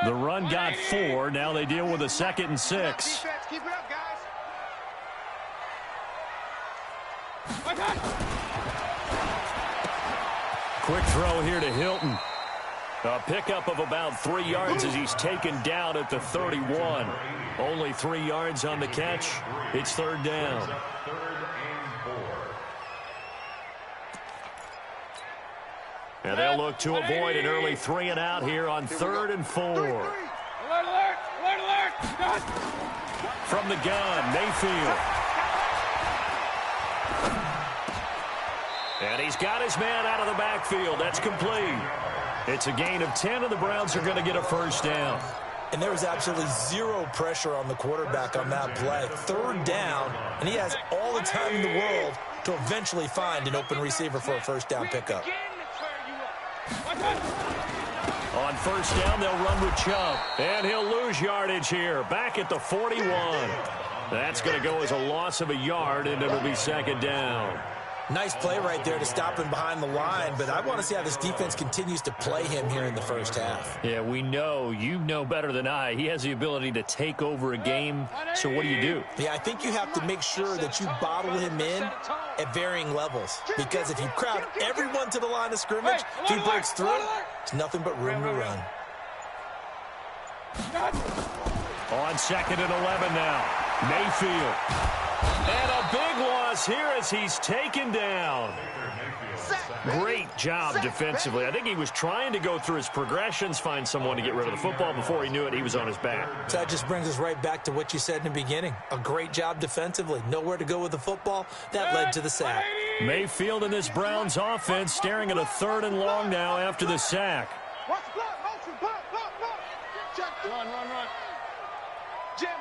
The run got 4. Now they deal with a 2nd and 6. Keep it up, guys. Quick throw here to Hilton. A pickup of about 3 yards as he's taken down at the 31. Only 3 yards on the catch. It's 3rd down. And they'll look to avoid an early 3 and out here on 3rd and 4. Alert, alert, alert, alert. From the gun, Mayfield. And he's got his man out of the backfield. That's complete. It's a gain of 10, and the Browns are going to get a 1st down. And there was absolutely zero pressure on the quarterback on that play. 3rd down, and he has all the time in the world to eventually find an open receiver for a 1st down pickup. On 1st down, they'll run with Chubb. And he'll lose yardage here. Back at the 41. That's going to go as a loss of a yard, and it'll be 2nd down. Nice play right there to stop him behind the line, but I want to see how this defense continues to play him here in the 1st half. Yeah, we know. You know better than I. He has the ability to take over a game, so what do? Yeah, I think you have to make sure that you bottle him in at varying levels, because if you crowd everyone to the line of scrimmage, if he breaks through, it's nothing but room to run. On 2nd and 11 now, Mayfield. And a big loss here as he's taken down. Great job defensively. I think he was trying to go through his progressions, find someone to get rid of the football. Before he knew it, he was on his back. So that just brings us right back to what you said in the beginning. A great job defensively. Nowhere to go with the football. That led to the sack. Mayfield and this Browns offense staring at a 3rd and long now after the sack. Watch the block, motion, block. Check. Run. Jam.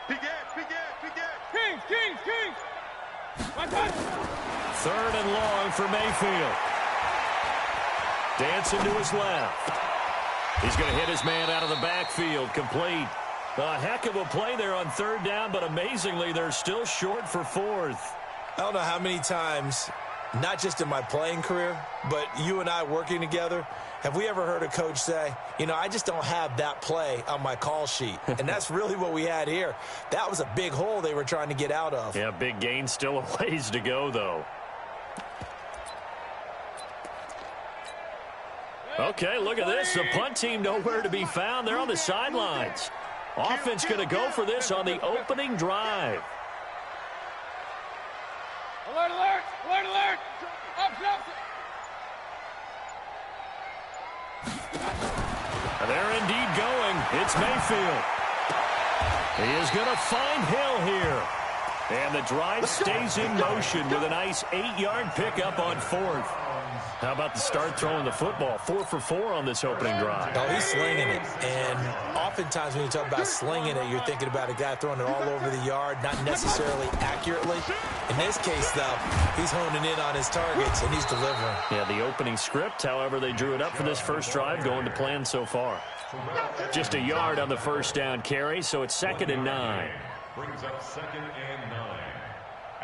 Big Ed. Kings. 3rd and long for Mayfield. Dancing to his left. He's going to hit his man out of the backfield. Complete. A heck of a play there on 3rd down, but amazingly, they're still short for 4th. I don't know how many times, not just in my playing career, but you and I working together, have we ever heard a coach say, I just don't have that play on my call sheet. And that's really what we had here. That was a big hole they were trying to get out of. Yeah, big gain, still a ways to go, though. Okay, look at this. The punt team nowhere to be found. They're on the sidelines. Offense going to go for this on the opening drive. Alert. Up. They're indeed going. It's Mayfield. He is going to find Hill here. And the drive stays in motion with a nice 8-yard pickup on 4th. How about the start throwing the football? 4 for 4 on this opening drive. Oh, he's slinging it. And oftentimes when you talk about slinging it, you're thinking about a guy throwing it all over the yard, not necessarily accurately. In this case, though, he's honing in on his targets, and he's delivering. Yeah, the opening script, however, they drew it up for this first drive, going to plan so far. Just a yard on the 1st down carry, so it's 2nd and 9. Brings up 2nd and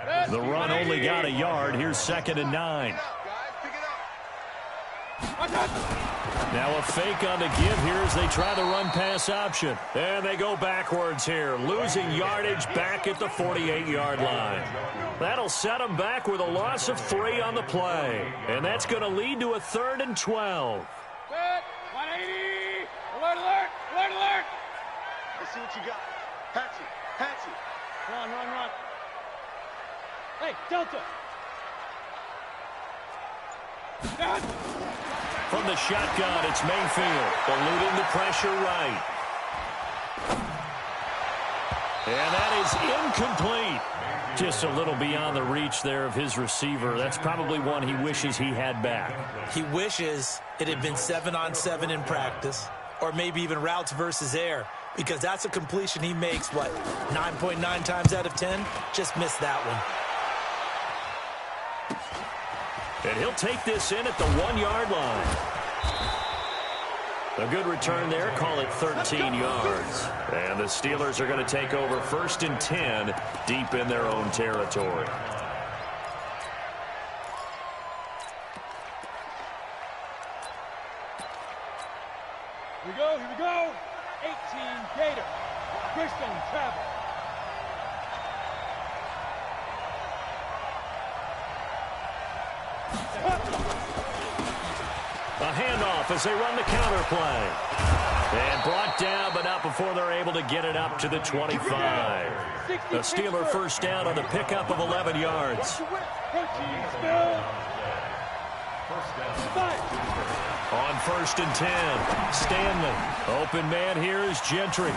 9. The run only got a yard. Here's 2nd and 9. Now a fake on the give here as they try the run-pass option. And they go backwards here, losing yardage back at the 48-yard line. That'll set them back with a loss of 3 on the play. And that's going to lead to a 3rd and 12. 180. Alert. Let's see what you got. Hatchet. Run. Hey, Delta. From the shotgun, it's Mayfield, eluding the pressure right. And that is incomplete. Just a little beyond the reach there of his receiver. That's probably one he wishes he had back. He wishes it had been 7-on-7 in practice, or maybe even routes versus air, because that's a completion he makes, 9.9 times out of 10? Just missed that one. And he'll take this in at the 1-yard line. A good return there. Call it 13 yards. And the Steelers are going to take over 1st and 10 deep in their own territory. Here we go, here we go. 18 Gator. Christian Travel. A handoff as they run the counter play. And brought down, but not before they're able to get it up to the 25. A Steeler first down on the pickup of 11 yards. On 1st and 10, Stanley. Open man here is Gentry.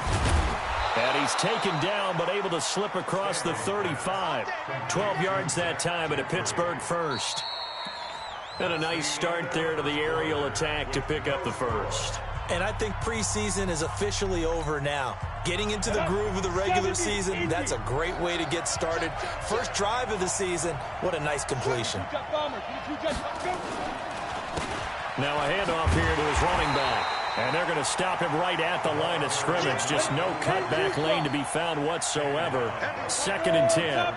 And he's taken down, but able to slip across the 35. 12 yards that time at a Pittsburgh first. And a nice start there to the aerial attack to pick up the first. And I think preseason is officially over now. Getting into the groove of the regular season, that's a great way to get started. First drive of the season, what a nice completion. Now a handoff here to his running back. And they're going to stop him right at the line of scrimmage. Just no cutback lane to be found whatsoever. 2nd and 10.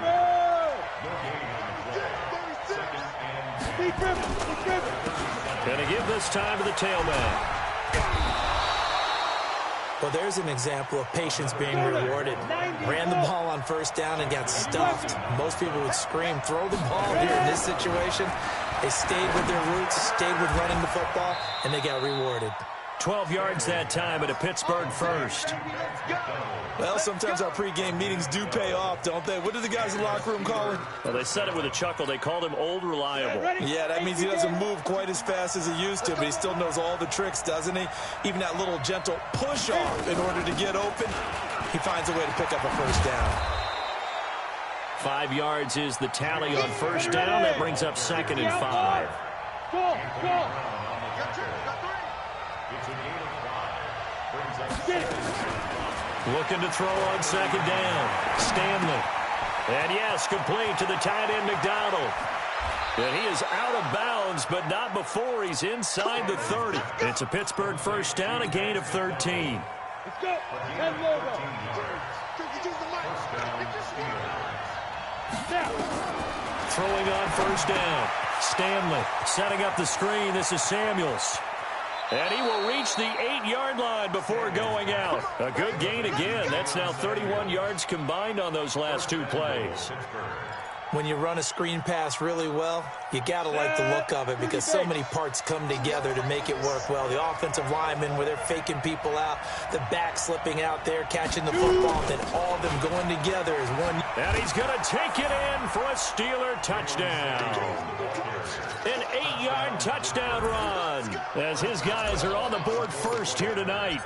Going to give this time to the tailback. Well, there's an example of patience being rewarded. Ran the ball on 1st down and got stuffed. Most people would scream, throw the ball here in this situation. They stayed with their roots, stayed with running the football, and they got rewarded. 12 yards that time at a Pittsburgh first. Well, sometimes our pregame meetings do pay off, don't they? What do the guys in the locker room call him? Well, they said it with a chuckle. They called him Old Reliable. Yeah, that means he doesn't move quite as fast as he used to, but he still knows all the tricks, doesn't he? Even that little gentle push-off in order to get open, he finds a way to pick up a 1st down. 5 yards is the tally on 1st down. That brings up 2nd and 5. Looking to throw on 2nd down. Stanley. And yes, complete to the tight end, McDonald. And he is out of bounds, but not before he's inside the 30. It's a Pittsburgh first down, a gain of 13. Let's go. Throwing on 1st down. Stanley setting up the screen. This is Samuels. And he will reach the 8-yard line before going out. A good gain again. That's now 31 yards combined on those last 2 plays. When you run a screen pass really well, you got to like the look of it because so many parts come together to make it work well. The offensive linemen, where they're faking people out, the back slipping out there, catching the football, then all of them going together as one. And he's going to take it in for a Steeler touchdown. An 8-yard touchdown run as his guys are on the board first here tonight.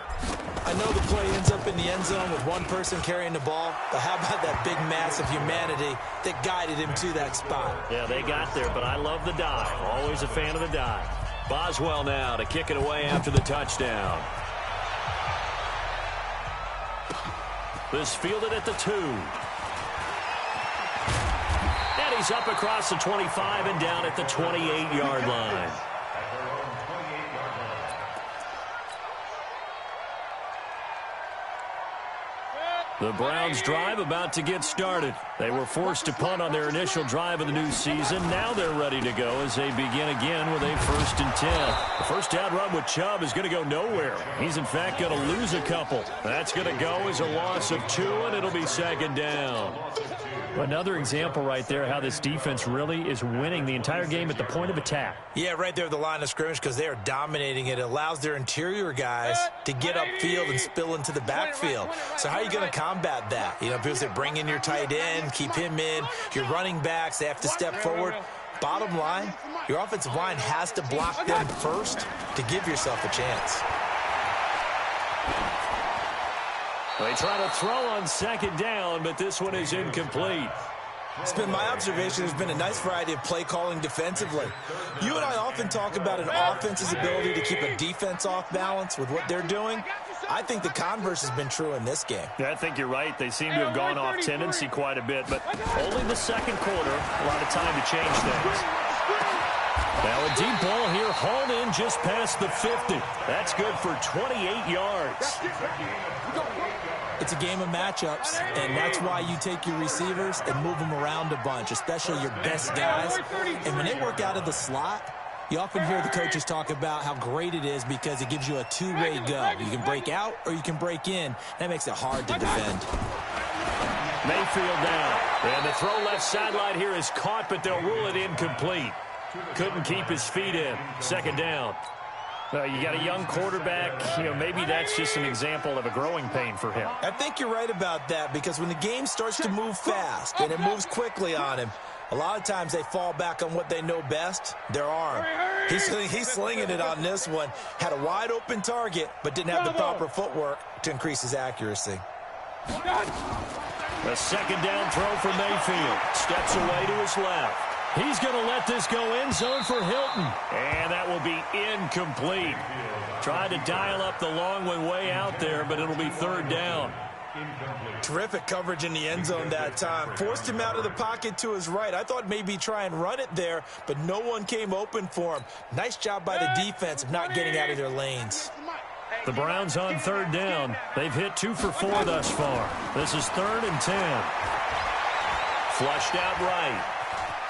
I know the play ends up in the end zone with one person carrying the ball, but how about that big mass of humanity that guided him to that spot? Yeah, they got there, but I love the dive. Always a fan of the dive. Boswell now to kick it away after the touchdown. This fielded at the 2. And he's up across the 25 and down at the 28-yard line. The Browns' drive about to get started. They were forced to punt on their initial drive of the new season. Now they're ready to go as they begin again with a 1st and 10. The first down run with Chubb is going to go nowhere. He's, in fact, going to lose a couple. That's going to go as a loss of 2, and it'll be 2nd down. Another example right there how this defense really is winning the entire game at the point of attack. Yeah, right there at the line of scrimmage because they are dominating it. It allows their interior guys to get upfield and spill into the backfield. So how are you going to combat that? You know, people say bring in your tight end, keep him in. Your running backs, they have to step forward. Bottom line, your offensive line has to block them first to give yourself a chance. They try to throw on 2nd down, but this one is incomplete. It's been my observation there's been a nice variety of play calling defensively. You and I often talk about an offense's ability to keep a defense off balance with what they're doing. I think the converse has been true in this game. Yeah, I think you're right. They seem to have gone off tendency quite a bit, but only the 2nd quarter, a lot of time to change things. Now a deep ball here, hauled in just past the 50. That's good for 28 yards. It's a game of matchups, and that's why you take your receivers and move them around a bunch, especially your best guys. And when they work out of the slot, You often hear the coaches talk about how great it is because it gives you a two-way go. You can break out or you can break in. That makes it hard to defend. Mayfield down. And the throw left sideline here is caught, but they'll rule it incomplete. Couldn't keep his feet in. Second down. You got a young quarterback. Maybe that's just an example of a growing pain for him. I think you're right about that because when the game starts to move fast and it moves quickly on him, a lot of times they fall back on what they know best, their arm. He's slinging it on this one. Had a wide open target, but didn't have the proper footwork to increase his accuracy. A second down throw for Mayfield. Steps away to his left. He's going to let this go end zone for Hilton. And that will be incomplete. Tried to dial up the long one way out there, but it'll be third down. Terrific coverage in the end zone that time. Forced him out of the pocket to his right. I thought maybe try and run it there, but no one came open for him. Nice job by the defense of not getting out of their lanes. The Browns on third down. They've hit 2 for 4 thus far. This is 3rd and 10. Flushed out right.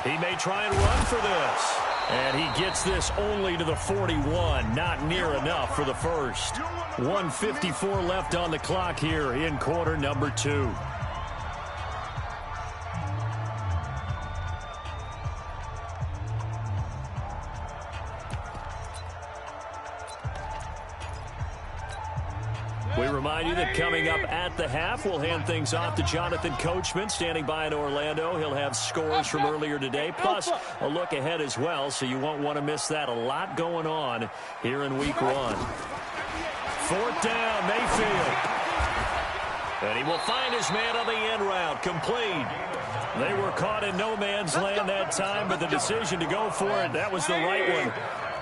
He may try and run for this. And he gets this only to the 41. Not near enough for the first. 1:54 left on the clock here in quarter number 2. We remind you that coming up at the half, we'll hand things off to Jonathan Coachman, standing by in Orlando. He'll have scores from earlier today, plus a look ahead as well, so you won't want to miss that. A lot going on here in week 1. 4th down, Mayfield. And he will find his man on the end route, complete. They were caught in no man's land that time, but the decision to go for it, that was the right one.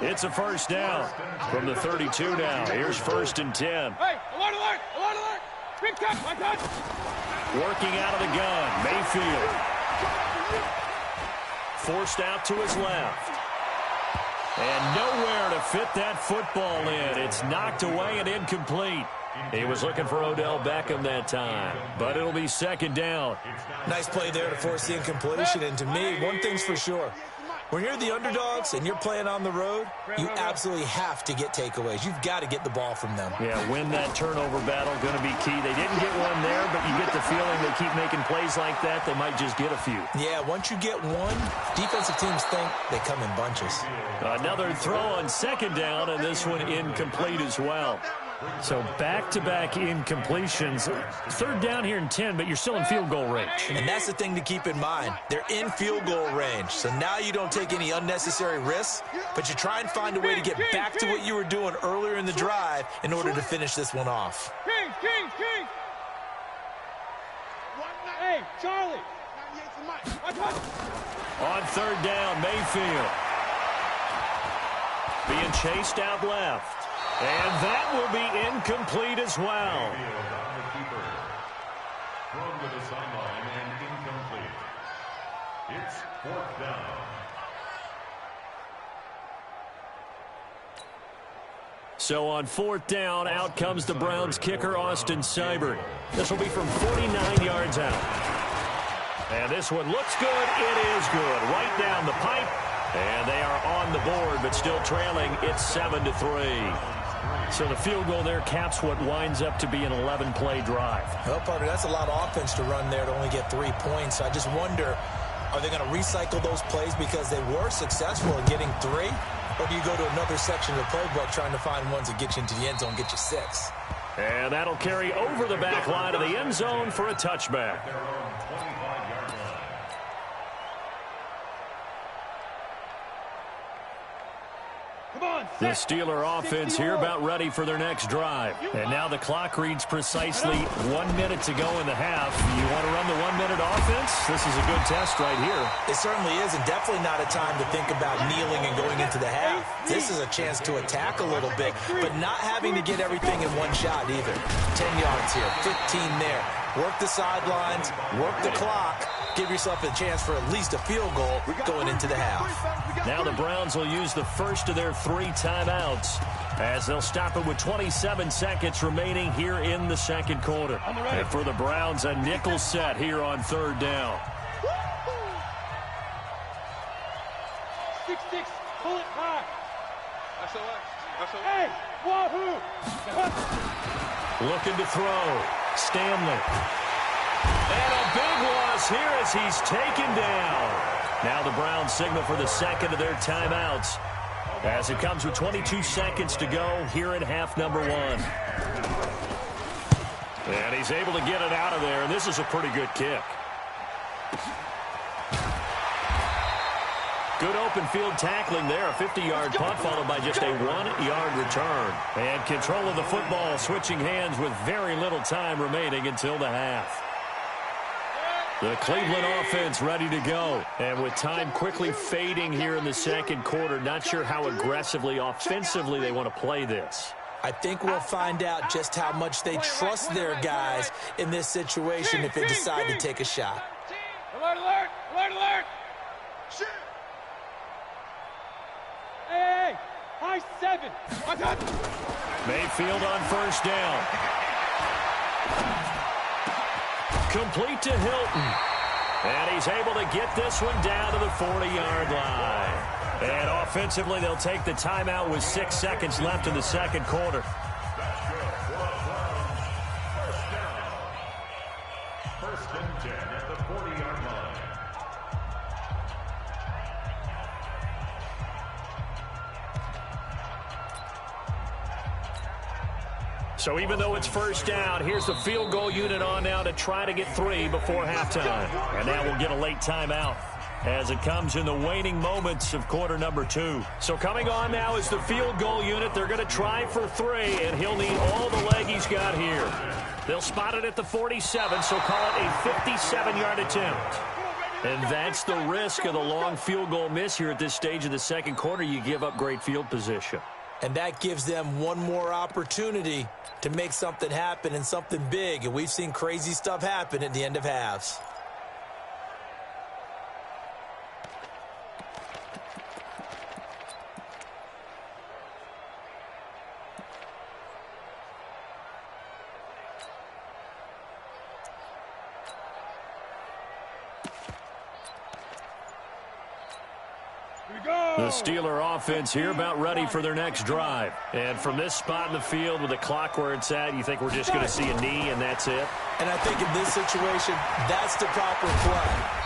It's a first down from the 32 now. Here's 1st and 10. Hey, alert, alert, alert, alert. Big touch, my touch. Working out of the gun, Mayfield. Forced out to his left. And nowhere to fit that football in. It's knocked away and incomplete. He was looking for Odell Beckham that time, but it'll be 2nd down. Nice play there to force the incompletion, and to me, one thing's for sure. When you're the underdogs and you're playing on the road, you absolutely have to get takeaways. You've got to get the ball from them. Yeah, win that turnover battle, going to be key. They didn't get one there, but you get the feeling they keep making plays like that, they might just get a few. Yeah, once you get one, defensive teams think they come in bunches. Another throw on 2nd down, and this one incomplete as well. So back-to-back incompletions. 3rd down here in 10, but you're still in field goal range. And that's the thing to keep in mind. They're in field goal range. So now you don't take any unnecessary risks, but you try and find a way to get back to what you were doing earlier in the drive in order to finish this one off. King. Hey, Charlie. On 3rd down, Mayfield. Being chased out left. And that will be incomplete as well. Thrown to the sideline and incomplete. It's 4th down. So on 4th down, out comes the Browns kicker, Austin Seibert. This will be from 49 yards out. And this one looks good. It is good. Right down the pipe. And they are on the board, but still trailing. It's 7-3. So the field goal there caps what winds up to be an 11-play drive. Well, partner, that's a lot of offense to run there to only get 3 points. I just wonder, are they going to recycle those plays because they were successful in getting 3? Or do you go to another section of the playbook trying to find ones that get you into the end zone, get you 6? And that'll carry over the back line of the end zone for a touchback. The Steeler offense here about ready for their next drive. And now the clock reads precisely 1 minute to go in the half. You want to run the 1-minute offense? This is a good test right here. It certainly is, and definitely not a time to think about kneeling and going into the half. This is a chance to attack a little bit, but not having to get everything in one shot either. 10 yards here, 15 there. Work the sidelines, work the clock. Give yourself a chance for at least a field goal going into the half. Now the Browns will use the first of their 3 timeouts as they'll stop it with 27 seconds remaining here in the 2nd quarter. And for the Browns, a nickel set here on 3rd down. 6-6, Pull it high. Hey, wahoo! Looking to throw. Stanley. And a big loss here as he's taken down. Now the Browns signal for the second of their timeouts as it comes with 22 seconds to go here in half number one. And he's able to get it out of there, and this is a pretty good kick. Good open field tackling there. A 50-yard punt followed by just a 1-yard return. And control of the football switching hands with very little time remaining until the half. The Cleveland offense ready to go. And with time quickly fading here in the second quarter, not sure how aggressively, offensively they want to play this. I think we'll find out just how much they trust their guys in this situation if they decide to take a shot. Alert, alert, alert, alert! Shit! Hey, high 7. I got it. Mayfield on first down. Complete to Hilton. And he's able to get this one down to the 40-yard line. And offensively, they'll take the timeout with 6 seconds left in the second quarter. First and 10 at the 40-yard line. So even though it's first down, here's the field goal unit on now to try to get 3 before halftime. And now we'll get a late timeout as it comes in the waning moments of quarter number 2. So coming on now is the field goal unit. They're going to try for 3, and he'll need all the leg he's got here. They'll spot it at the 47, so call it a 57-yard attempt. And that's the risk of the long field goal miss here at this stage of the second quarter. You give up great field position. And that gives them one more opportunity to make something happen and something big. And we've seen crazy stuff happen at the end of halves. The Steeler offense here about ready for their next drive. And from this spot in the field with the clock where it's at, you think we're just going to see a knee and that's it? And I think in this situation, that's the proper play.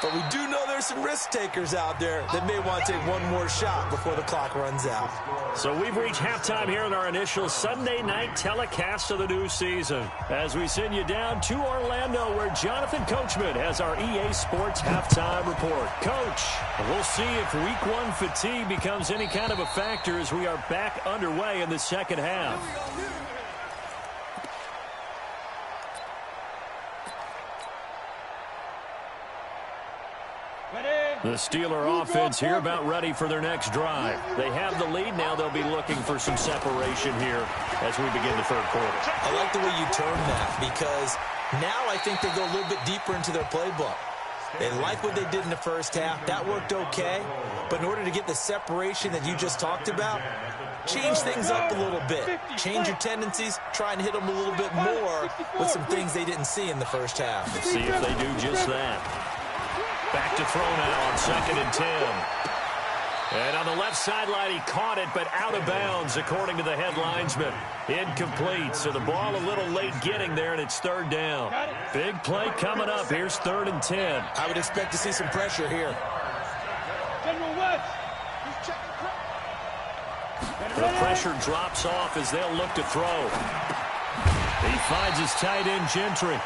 But we do know there's some risk takers out there that may want to take one more shot before the clock runs out. So we've reached halftime here in our initial Sunday night telecast of the new season as we send you down to Orlando where Jonathan Coachman has our EA Sports halftime report. Coach, we'll see if week 1 fatigue becomes any kind of a factor as we are back underway in the second half. The Steeler offense here about ready for their next drive. They have the lead now. They'll be looking for some separation here as we begin the third quarter. I like the way you term that because now I think they go a little bit deeper into their playbook. They like what they did in the first half. That worked okay. But in order to get the separation that you just talked about, change things up a little bit. Change your tendencies. Try and hit them a little bit more with some things they didn't see in the first half. Let's see if they do just that. Back to throw now on 2nd and 10. And on the left sideline, he caught it, but out of bounds, according to the head linesman. Incomplete, so the ball a little late getting there, and it's 3rd down. Big play coming up. Here's 3rd and 10. I would expect to see some pressure here. General West. The pressure drops off as they'll look to throw. He finds his tight end, Gentry.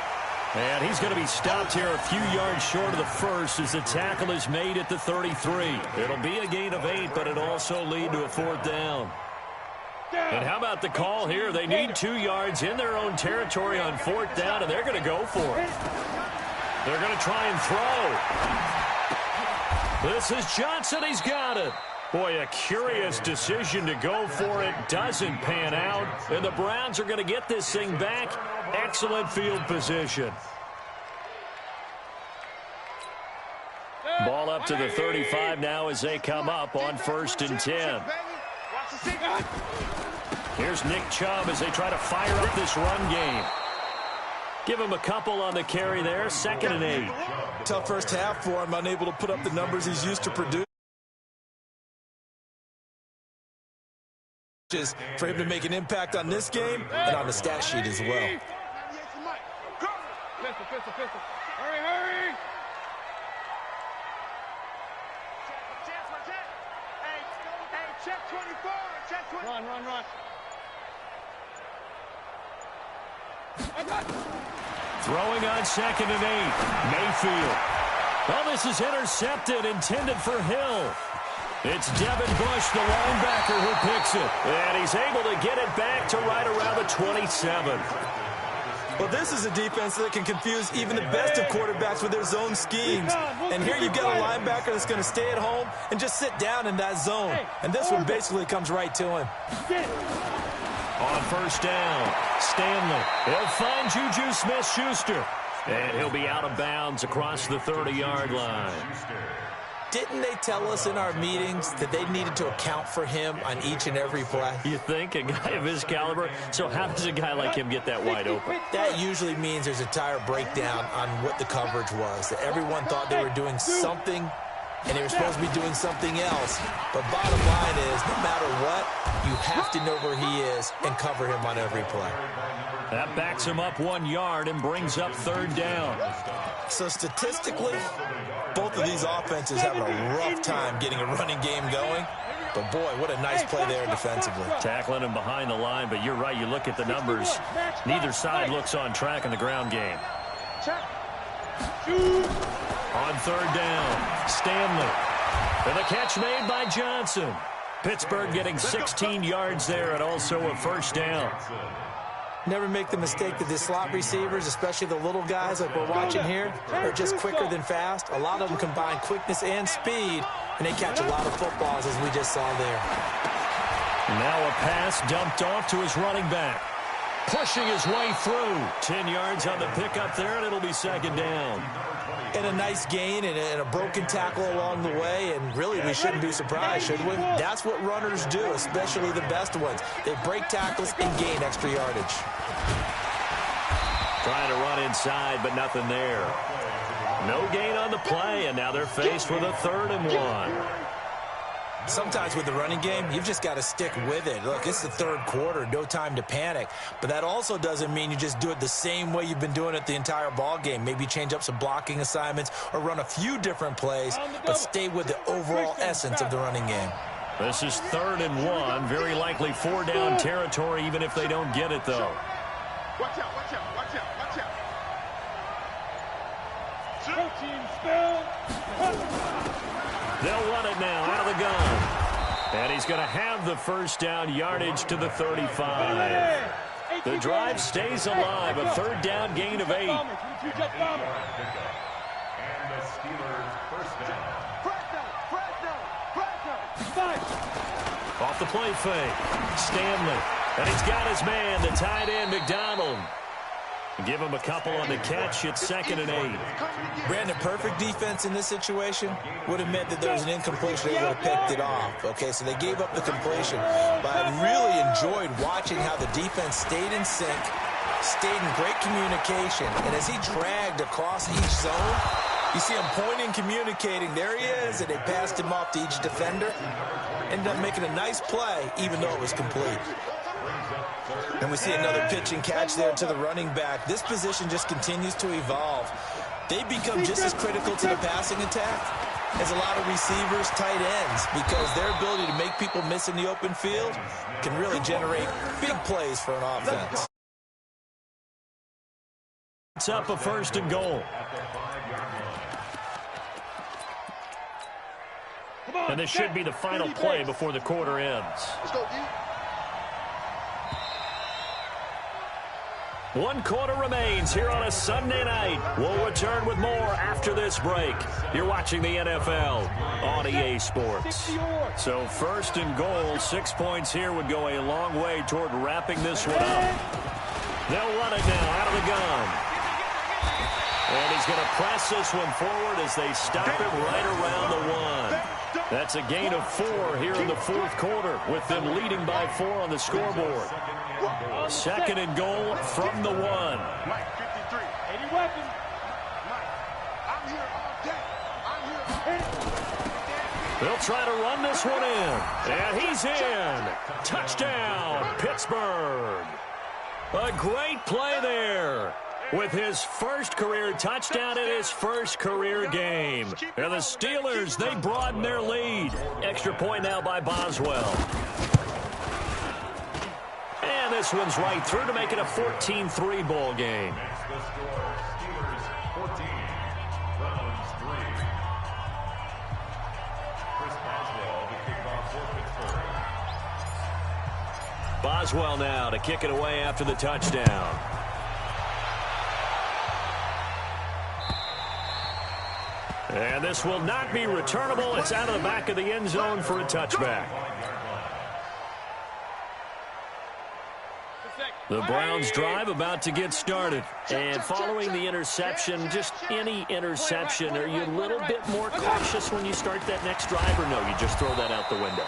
And he's going to be stopped here a few yards short of the first as the tackle is made at the 33. It'll be a gain of 8, but it'll also lead to a 4th down. And how about the call here? They need 2 yards in their own territory on 4th down, and they're going to go for it. They're going to try and throw. This is Johnson. He's got it. Boy, a curious decision to go for it. Doesn't pan out. And the Browns are going to get this thing back. Excellent field position. Ball up to the 35 now as they come up on 1st and 10. Here's Nick Chubb as they try to fire up this run game. Give him a couple on the carry there. 2nd and 8. Tough first half for him. Unable to put up the numbers he's used to produce. for him to make an impact on this game and on the stat sheet as well. Pistol. Hurry. Hey, check 24. Check 24. Run. Throwing on 2nd and 8. Mayfield. Well, this is intercepted, intended for Hill. It's Devin Bush, the linebacker, who picks it. And he's able to get it back to right around the 27. Well, this is a defense that can confuse even the best of quarterbacks with their zone schemes. And here you've got a linebacker that's going to stay at home and just sit down in that zone. And this one basically comes right to him. On 1st down, Stanley. He'll find Juju Smith-Schuster. And he'll be out of bounds across the 30-yard line. Didn't they tell us in our meetings that they needed to account for him on each and every play? You think? A guy of his caliber? So how does a guy like him get that wide open? That usually means there's a tire breakdown on what the coverage was. That everyone thought they were doing something, and they were supposed to be doing something else. But bottom line is, no matter what, you have to know where he is and cover him on every play. That backs him up 1 yard and brings up 3rd down. So statistically, both of these offenses having a rough time getting a running game going. But, boy, what a nice play there defensively. Tackling him behind the line, but you're right. You look at the numbers. Neither side looks on track in the ground game. On 3rd down, Stanley. And the catch made by Johnson. Pittsburgh getting 16 yards there and also a 1st down. Never make the mistake that the slot receivers, especially the little guys like we're watching here, are just quicker than fast. A lot of them combine quickness and speed, and they catch a lot of footballs, as we just saw there. Now a pass dumped off to his running back. Pushing his way through. 10 yards on the pickup there, and it'll be 2nd down. And a nice gain and a broken tackle along the way, and really we shouldn't be surprised, should we? That's what runners do, especially the best ones. They break tackles and gain extra yardage. Trying to run inside, but nothing there. No gain on the play, and now they're faced with a 3rd and 1. Sometimes with the running game, you've just got to stick with it. Look, it's the 3rd quarter, no time to panic. But that also doesn't mean you just do it the same way you've been doing it the entire ball game. Maybe change up some blocking assignments or run a few different plays, but stay with the overall essence of the running game. This is 3rd and 1. Very likely 4-down territory, even if they don't get it, though. Watch out. They'll run it now out of the gun. And he's going to have the 1st down yardage to the 35. The drive stays alive. A 3rd down gain of 8. And the Steelers' 1st down. Off the play fake. Stanley. And he's got his man, the tight end, McDonald. Give him a couple on the catch. It's 2nd and 8. Brandon, perfect defense in this situation would have meant that there was an incompletion. They would have picked it off. Okay, so they gave up the completion. But I really enjoyed watching how the defense stayed in sync, stayed in great communication. And as he dragged across each zone, you see him pointing, communicating. There he is, and they passed him off to each defender. Ended up making a nice play, even though it was complete. And we see another pitch and catch there to the running back. This position just continues to evolve. They become just as critical to the passing attack as a lot of receivers, tight ends, because their ability to make people miss in the open field can really generate big plays for an offense. It's up a 1st and goal. And this should be the final play before the quarter ends. Let's go, D. 1 quarter remains here on a Sunday night. We'll return with more after this break. You're watching the NFL on EA Sports. So 1st and goal, 6 points here would go a long way toward wrapping this one up. They'll run it now out of the gun. And he's going to press this one forward as they stop it right around the 1. That's a gain of 4 here in the 4th quarter, with them leading by 4 on the scoreboard. 2nd and goal from the 1. Mike, 53. 80 weapons. Mike, I'm here all day. I'm here all day. They'll try to run this one in. And he's in. Touchdown, Pittsburgh. A great play there. With his first career touchdown in his first career game. And the Steelers, they broaden their lead. Extra point now by Boswell. And this one's right through to make it a 14-3 ball game. The score, Steelers 14, Browns 3. Chris Boswell, the kickoff for Pittsburgh. Boswell now to kick it away after the touchdown. And this will not be returnable. It's out of the back of the end zone for a touchback. The Browns drive about to get started. And following the interception, just any interception, are you a little bit more cautious when you start that next drive, or no, you just throw that out the window?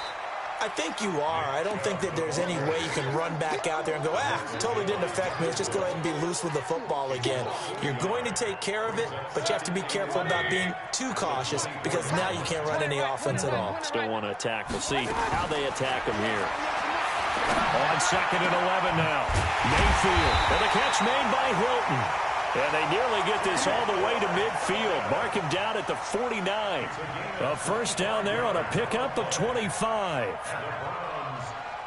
I think you are. I don't think that there's any way you can run back out there and go, totally didn't affect me. Let's just go ahead and be loose with the football again. You're going to take care of it, but you have to be careful about being too cautious because now you can't run any offense at all. Still want to attack. We'll see how they attack them here. On 2nd and 11 now. Mayfield. And the catch made by Hilton. And they nearly get this all the way to midfield. Mark him down at the 49. A first down there on a pickup of 25.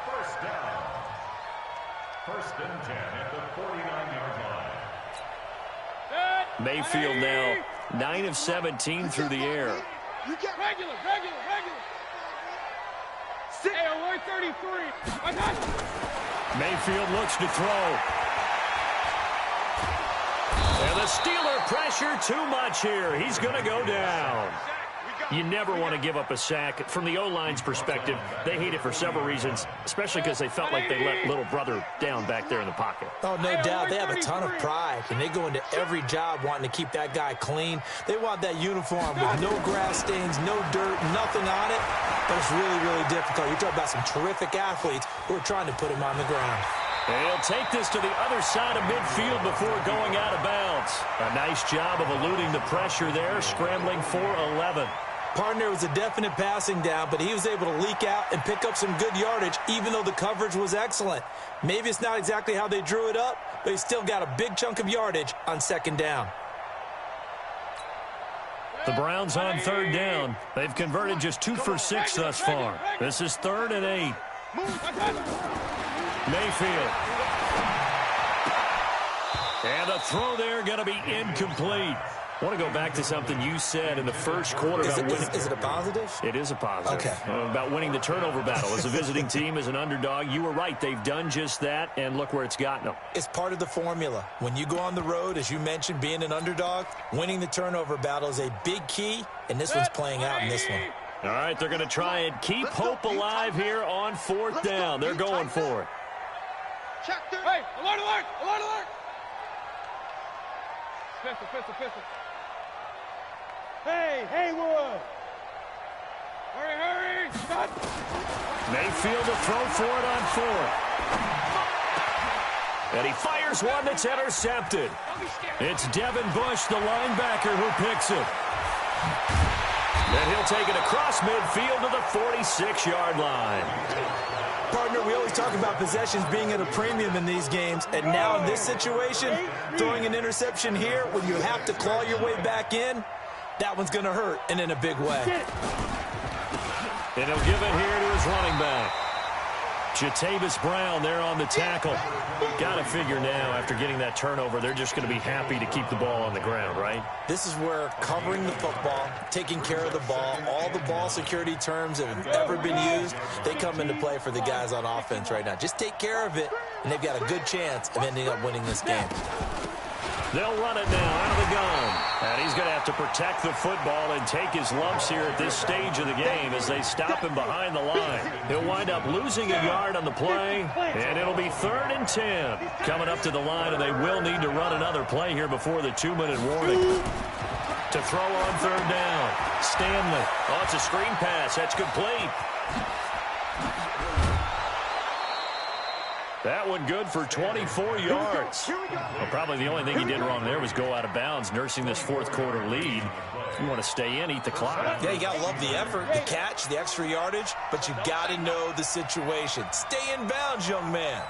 First down. First and 10 at the 49-yard line. Mayfield now 9 of 17 through the air. Regular. Hey, alert 33. I got you. Mayfield looks to throw. And the Steeler pressure too much here. He's going to go down. You never want to give up a sack. From the O-line's perspective, they hate it for several reasons, especially because they felt like they let little brother down back there in the pocket. Oh, no doubt. They have a ton of pride, and they go into every job wanting to keep that guy clean. They want that uniform with no grass stains, no dirt, nothing on it. But it's really, really difficult. You're talking about some terrific athletes who are trying to put him on the ground. And he'll take this to the other side of midfield before going out of bounds. A nice job of eluding the pressure there, scrambling for 11. Partner was a definite passing down, but he was able to leak out and pick up some good yardage, even though the coverage was excellent. Maybe it's not exactly how they drew it up, but he still got a big chunk of yardage on 2nd down. The Browns on 3rd down. They've converted just 2 for 6 thus far. This is 3rd and 8. Mayfield. And the throw there going to be incomplete. I want to go back to something you said in the first quarter. Is it a positive? It is a positive. Okay. About winning the turnover battle. As a visiting team, as an underdog, you were right. They've done just that, and look where it's gotten them. It's part of the formula. When you go on the road, as you mentioned, being an underdog, winning the turnover battle is a big key, and this one's playing out in this one. All right, they're going to try and keep hope alive here on 4th down. They're going for it. Hey, alert! Pistol. Hey, Haywood! Hurry! Stop! Mayfield to throw for it on 4th. And he fires one that's intercepted. It's Devin Bush, the linebacker, who picks it. And he'll take it across midfield to the 46-yard line. Partner, we always talk about possessions being at a premium in these games, and now in this situation, throwing an interception here when you have to claw your way back in, that one's going to hurt, and in a big way. And he'll give it here to his running back. Jatavis Brown there on the tackle. Got to figure now, after getting that turnover, they're just going to be happy to keep the ball on the ground, right? This is where covering the football, taking care of the ball, all the ball security terms that have ever been used, they come into play for the guys on offense right now. Just take care of it, and they've got a good chance of ending up winning this game. They'll run it now out of the gun. And he's going to have to protect the football and take his lumps here at this stage of the game as they stop him behind the line. He'll wind up losing a yard on the play, and it'll be 3rd and 10. Coming up to the line, and they will need to run another play here before the 2-minute warning. To throw on 3rd down. Stanley. Oh, it's a screen pass. That's complete. That one good for 24 yards. Well, probably the only thing he did wrong there was go out of bounds, nursing this fourth quarter lead. If you want to stay in, eat the clock. Yeah, you got to love the effort, the catch, the extra yardage, but you got to know the situation. Stay in bounds, young man.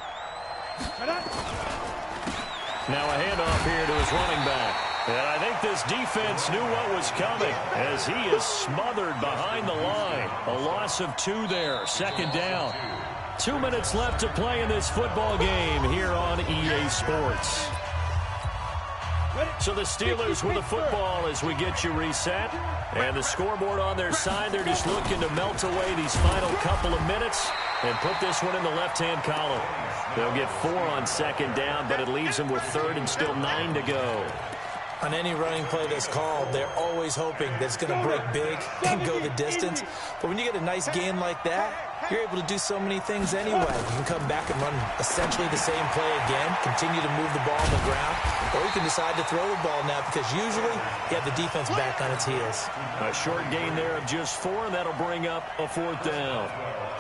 Now a handoff here to his running back. And I think this defense knew what was coming as he is smothered behind the line. A loss of 2 there, second down. 2 minutes left to play in this football game here on EA Sports. So the Steelers with the football as we get you reset. And the scoreboard on their side, they're just looking to melt away these final couple of minutes and put this one in the left-hand column. They'll get 4 on second down, but it leaves them with third and still 9 to go. On any running play that's called, they're always hoping that it's going to break big and go the distance. But when you get a nice gain like that, you're able to do so many things anyway. You can come back and run essentially the same play again, continue to move the ball on the ground, or you can decide to throw the ball now because usually you have the defense back on its heels. A short gain there of just 4, and that'll bring up a 4th down.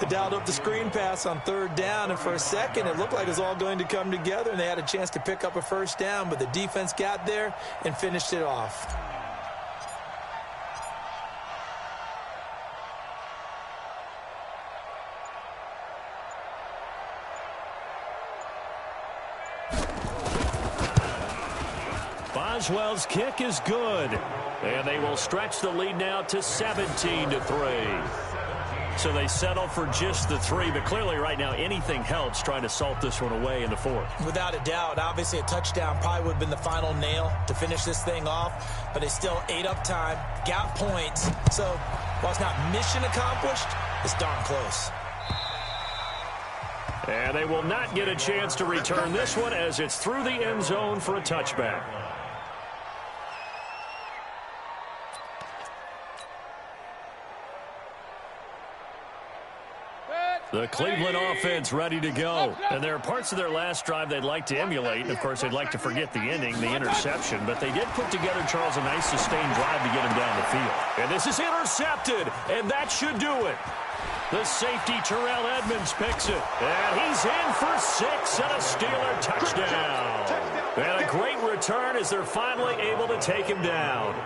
They dialed up the screen pass on 3rd down, and for a second it looked like it was all going to come together, and they had a chance to pick up a first down, but the defense got there and finished it off. Boswell's kick is good, and they will stretch the lead now to 17-3. So they settle for just the 3, but clearly right now anything helps trying to salt this one away in the 4th. Without a doubt, obviously a touchdown probably would have been the final nail to finish this thing off, but they still ate up time, got points. So while it's not mission accomplished, it's darn close. And they will not get a chance to return this one as it's through the end zone for a touchback. The Cleveland offense ready to go. And there are parts of their last drive they'd like to emulate. And, of course, they'd like to forget the ending, the interception. But they did put together, Charles, a nice sustained drive to get him down the field. And this is intercepted, and that should do it. The safety, Terrell Edmonds, picks it. And he's in for 6 and a Steeler touchdown. And a great return as they're finally able to take him down.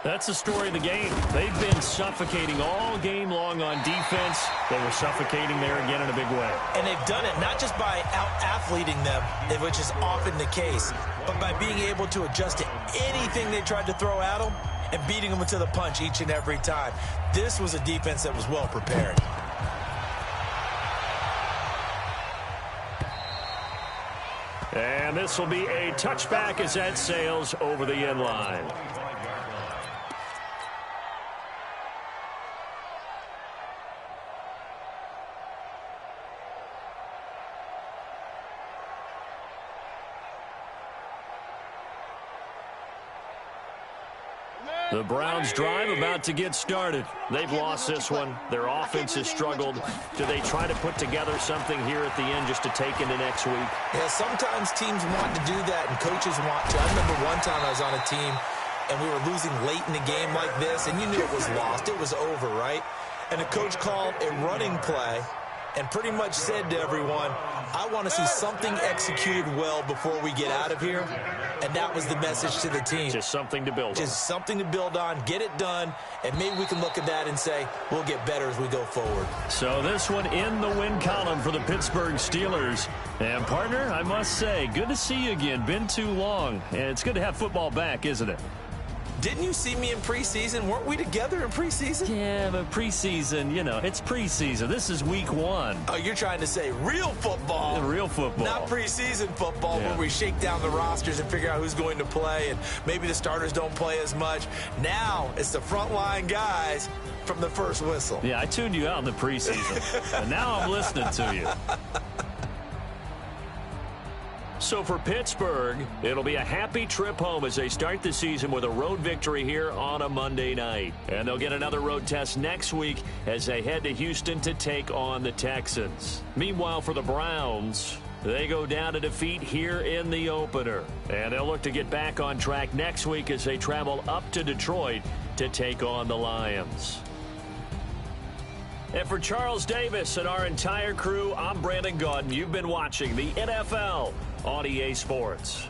That's the story of the game. They've been suffocating all game long on defense. They were suffocating there again in a big way. And they've done it not just by out-athleting them, which is often the case, but by being able to adjust to anything they tried to throw at them and beating them to the punch each and every time. This was a defense that was well prepared. And this will be a touchback as that sails over the end line. The Browns drive about to get started. They've lost this one. Their offense has struggled. Do they try to put together something here at the end just to take into next week? Yeah, sometimes teams want to do that and coaches want to. I remember one time I was on a team and we were losing late in the game like this, and you knew it was lost. It was over, right? And the coach called a running play and pretty much said to everyone, I want to see something executed well before we get out of here. And that was the message to the team. Just something to build on. Just something to build on, get it done, and maybe we can look at that and say, we'll get better as we go forward. So this one in the win column for the Pittsburgh Steelers. And, partner, I must say, good to see you again. Been too long. And it's good to have football back, isn't it? Didn't you see me in preseason? Weren't we together in preseason? Yeah, but preseason, you know, it's preseason. This is week 1. Oh, you're trying to say real football. Real football. Not preseason football where we shake down the rosters and figure out who's going to play, and maybe the starters don't play as much. Now it's the frontline guys from the first whistle. Yeah, I tuned you out in the preseason, and now I'm listening to you. So for Pittsburgh, it'll be a happy trip home as they start the season with a road victory here on a Monday night. And they'll get another road test next week as they head to Houston to take on the Texans. Meanwhile, for the Browns, they go down to defeat here in the opener. And they'll look to get back on track next week as they travel up to Detroit to take on the Lions. And for Charles Davis and our entire crew, I'm Brandon Gaudin. You've been watching the NFL on EA Sports.